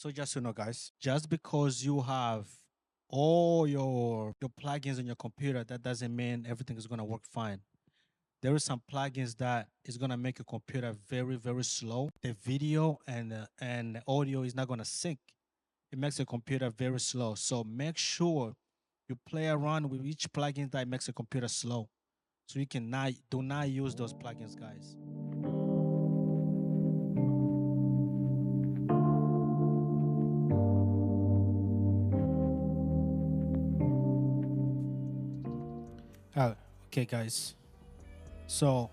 So just so you know, guys, just because you have all your plugins on your computer, that doesn't mean everything is gonna work fine. There is some plugins that is gonna make your computer very, very slow. The video and the audio is not gonna sync. It makes your computer very slow. So make sure you play around with each plugin that makes your computer slow. So you can not do not use those plugins, guys. Oh, okay, guys. So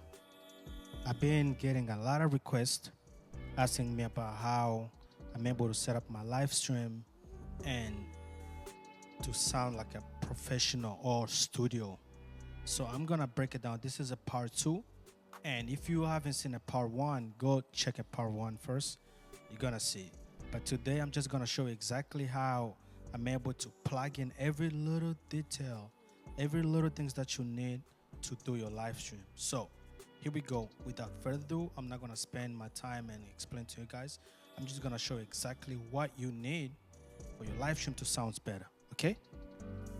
I've been getting a lot of requests asking me about how I'm able to set up my live stream and to sound like a professional or studio. So I'm gonna break it down. This is a part 2. And if you haven't seen a part 1, go check a part 1 first. You're gonna see. But today I'm just gonna show you exactly how I'm able to plug in every little detail, every little things that you need to do your live stream. So here we go. Without further ado, I'm not gonna spend my time and explain to you guys. I'm just gonna show you exactly what you need for your live stream to sound better. Okay?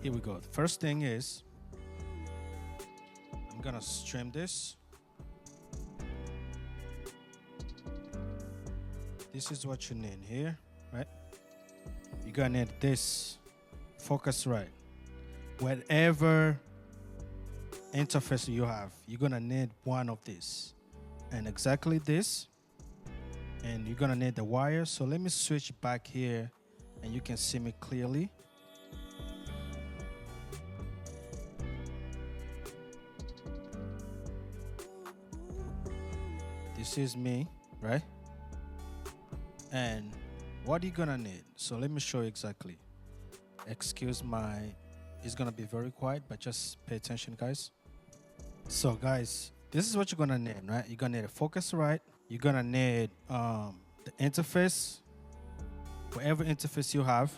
Here we go. The first thing is I'm gonna stream this. This is what you need here, right? You're gonna need this Focusrite. Whatever interface you have, you're gonna need one of these. And exactly this. And you're gonna need the wire. So let me switch back here and you can see me clearly. This is me, right? And what are you gonna need? So let me show you exactly. Excuse my, it's gonna be very quiet, but just pay attention, guys. So guys, this is what you're gonna need, right? You're gonna need a Focusrite. You're gonna need the interface. Whatever interface you have,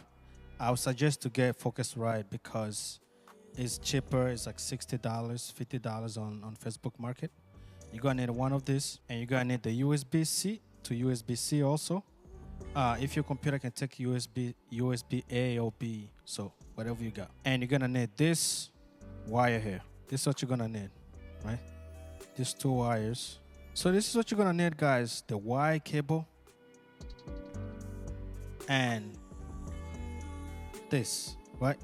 I would suggest to get Focusrite because it's cheaper. It's like $60, $50 on Facebook Market. You're gonna need one of these, and you're gonna need the USB-C to USB-C also. If your computer can take USB A or B, so whatever you got. And you're gonna need this wire here. This is what you're gonna need, right? These 2 wires. So this is what you're gonna need, guys. The Y cable and this, right?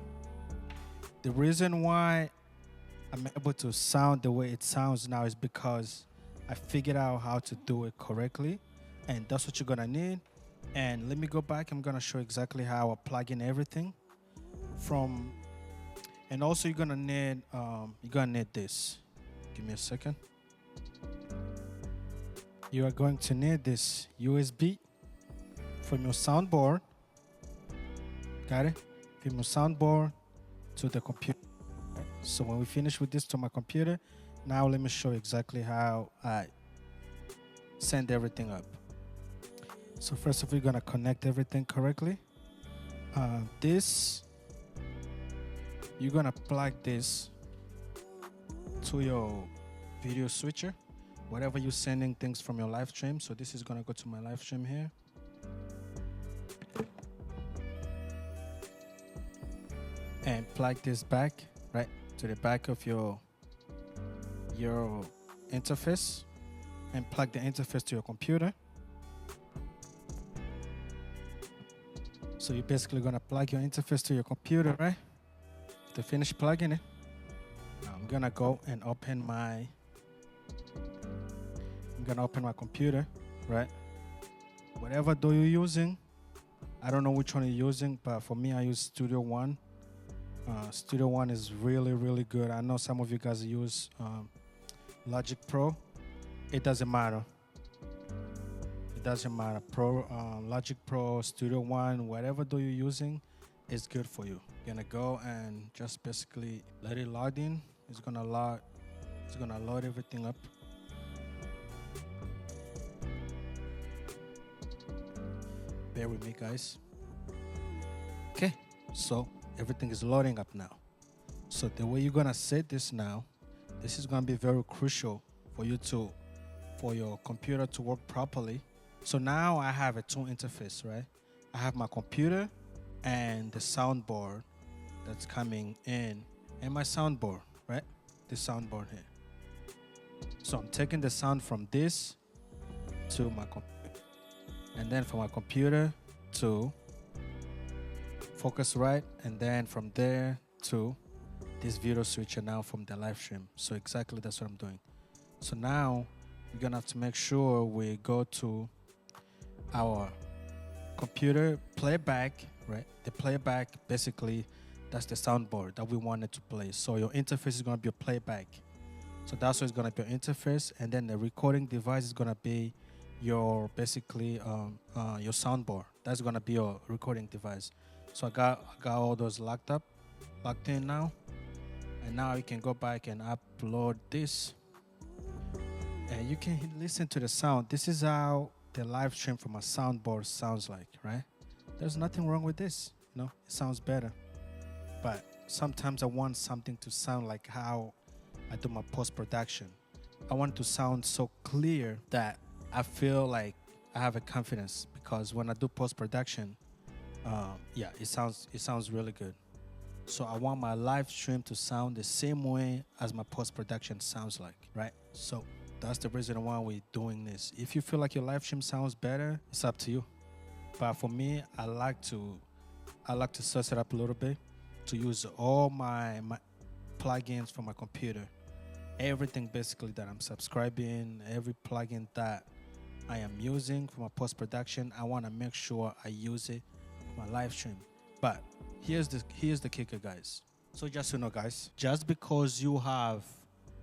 The reason why I'm able to sound the way it sounds now is because I figured out how to do it correctly, and that's what you're gonna need. And let me go back. I'm gonna show exactly how I plug in everything from. And also you're gonna need this. Give me a second. You are going to need this USB from your soundboard. Got it? From your soundboard to the computer. So when we finish with this to my computer, now let me show you exactly how I send everything up. So first of all, you're gonna connect everything correctly. You're gonna plug this to your video switcher, whatever you're sending things from your live stream. So this is gonna go to my live stream here. And plug this back, right, to the back of your interface, and plug the interface to your computer. So you're basically gonna plug your interface to your computer, right? To finish plugging it, now I'm gonna go and open my computer, right? Whatever DAW you're using, I don't know which one you're using, but for me, I use Studio One. Studio One is really, really good. I know some of you guys use Logic Pro. It doesn't matter. It doesn't matter. Logic Pro, Studio One, whatever DAW you're using is good for you. You're gonna go and just basically let it load in. It's gonna load everything up. Bear with me, guys. Okay, so everything is loading up now. So the way you're gonna set this now, this is gonna be very crucial for your computer to work properly. So now I have a 2 interface, right? I have my computer and the soundboard that's coming in, and my soundboard, right? The soundboard here. So I'm taking the sound from this to my computer, and then from my computer to Focusrite, and then from there to this video switcher now from the live stream. So exactly that's what I'm doing. So now we're gonna have to make sure we go to our computer playback, right? The playback, basically, that's the soundboard that we wanted to play. So your interface is gonna be a playback. So that's what it's gonna be your interface, and then the recording device is gonna be your basically your soundboard. That's gonna be your recording device. So I got all those locked in now, and now you can go back and upload this, and you can listen to the sound. This is how the live stream from a soundboard sounds like, right? There's nothing wrong with this, it sounds better. But sometimes I want something to sound like how I do my post-production. I want it to sound so clear that I feel like I have a confidence, because when I do post-production, it sounds really good. So I want my live stream to sound the same way as my post-production sounds like, right? So that's the reason why we're doing this. If you feel like your live stream sounds better, it's up to you. But for me, I like to sauce it up a little bit, to use all my plugins for my computer. Everything basically that I'm subscribing, every plugin that I am using for my post-production, I want to make sure I use it for my live stream. But here's the kicker, guys. So just so you know, guys, just because you have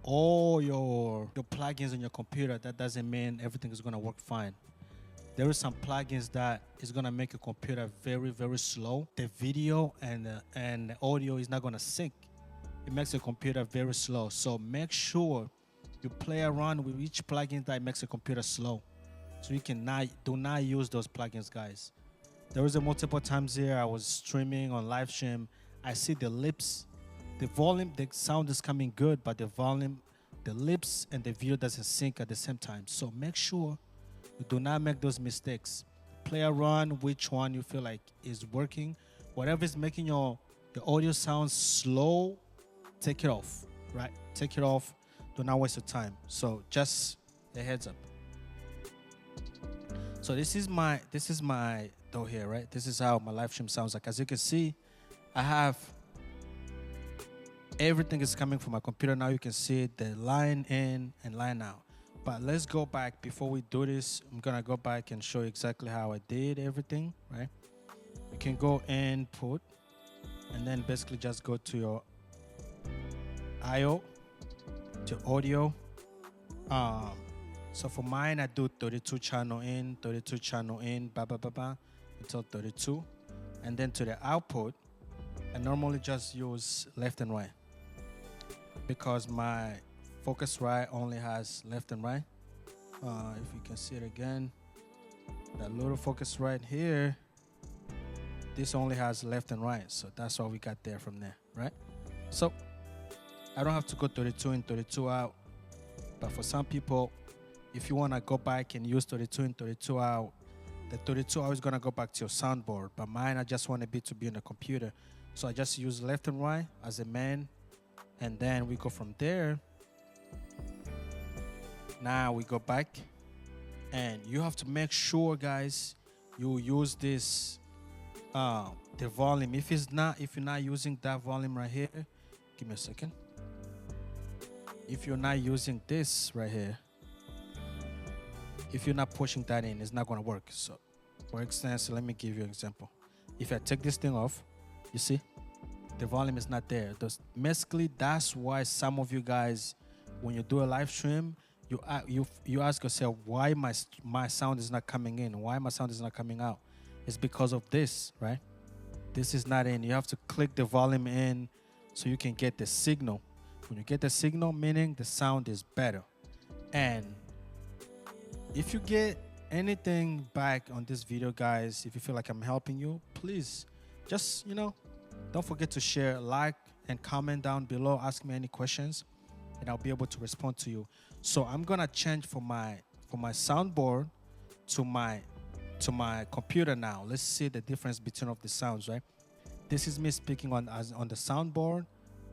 all your plugins on your computer, that doesn't mean everything is going to work fine. There are some plugins that is going to make your computer very, very slow. The video and the audio is not going to sync. It makes your computer very slow. So make sure you play around with each plugin that makes your computer slow. So you do not use those plugins, guys. There was multiple times here I was streaming on live stream. I see the lips, the volume, the sound is coming good, but the volume, the lips, and the video doesn't sync at the same time. So make sure you do not make those mistakes. Play around which one you feel like is working. Whatever is making your audio sound slow, take it off, right? Take it off. Do not waste your time. So just a heads up. So this is my door here, right? This is how my live stream sounds like. As you can see, I have everything is coming from my computer now. You can see the line in and line out. But let's go back. Before we do this, I'm gonna go back and show you exactly how I did everything, right? You can go input and then basically just go to your IO, to audio. So for mine, I do 32 channel in, until 32. And then to the output, I normally just use left and right, because my Focusrite only has left and right. If you can see it again, that little Focusrite here, this only has left and right. So that's what we got there from there, right? So I don't have to go 32 in, 32 out. But for some people, if you want to go back and use 32 in, 32 out, the 32 out is going to go back to your soundboard. But mine, I just want it to be on the computer. So I just use left and right as a man. And then we go from there. Now we go back. And you have to make sure, guys, you use this, the volume. If you're not using that volume right here, give me a second. If you're not using this right here, if you're not pushing that in, it's not going to work. So, for instance, let me give you an example. If I take this thing off, you see, the volume is not there. Basically, that's why some of you guys, when you do a live stream, you ask yourself, why my sound is not coming in? Why my sound is not coming out? It's because of this, right? This is not in. You have to click the volume in so you can get the signal. When you get the signal, meaning the sound is better. And if you get anything back on this video, guys, if you feel like I'm helping you, please just, don't forget to share, like, and comment down below. Ask me any questions, and I'll be able to respond to you. So I'm gonna change for my soundboard to my to my computer now. Let's see the difference between of the sounds, right? This is me speaking on the soundboard.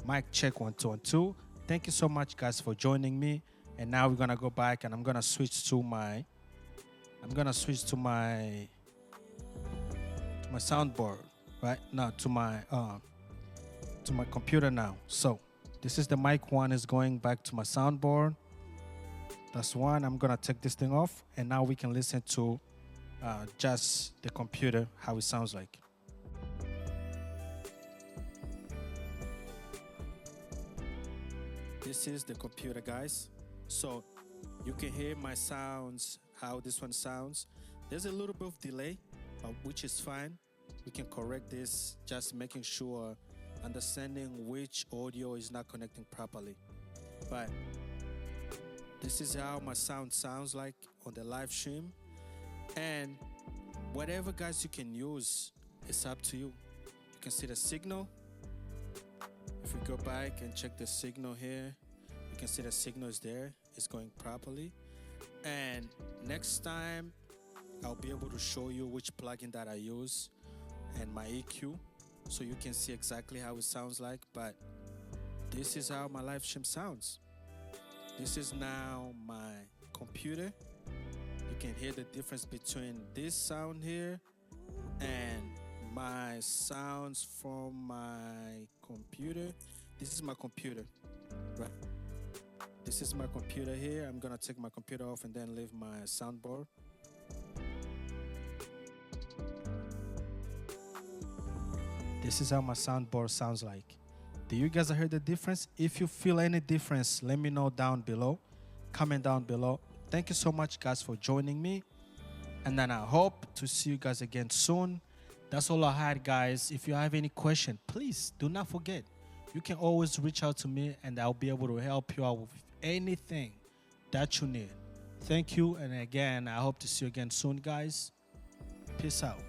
Mic check 1 2 1 2. Thank you so much, guys, for joining me. And now we're gonna go back and I'm gonna switch to my soundboard, right? Now to my computer now. So this is the mic one is going back to my soundboard. That's one. I'm gonna take this thing off, and now we can listen to just the computer, how it sounds like. This is the computer, guys. So you can hear my sounds, how this one sounds. There's a little bit of delay, which is fine. We can correct this, just making sure, understanding which audio is not connecting properly. But this is how my sound sounds like on the live stream. And whatever, guys, you can use, it's up to you. You can see the signal. If we go back and check the signal here, you can see the signal is there. It's going properly. And next time, I'll be able to show you which plugin that I use and my EQ, so you can see exactly how it sounds like. But this is how my live stream sounds. This is now my computer. You can hear the difference between this sound here and my sounds from my computer. This is my computer, right? This is my computer here. I'm gonna take my computer off and then leave my soundboard. This is how my soundboard sounds like. Do you guys hear the difference? If you feel any difference, let me know down below. Comment down below. Thank you so much, guys, for joining me. And then I hope to see you guys again soon. That's all I had, guys. If you have any question, please do not forget. You can always reach out to me and I'll be able to help you out with anything that you need. Thank you. And again, I hope to see you again soon, guys. Peace out.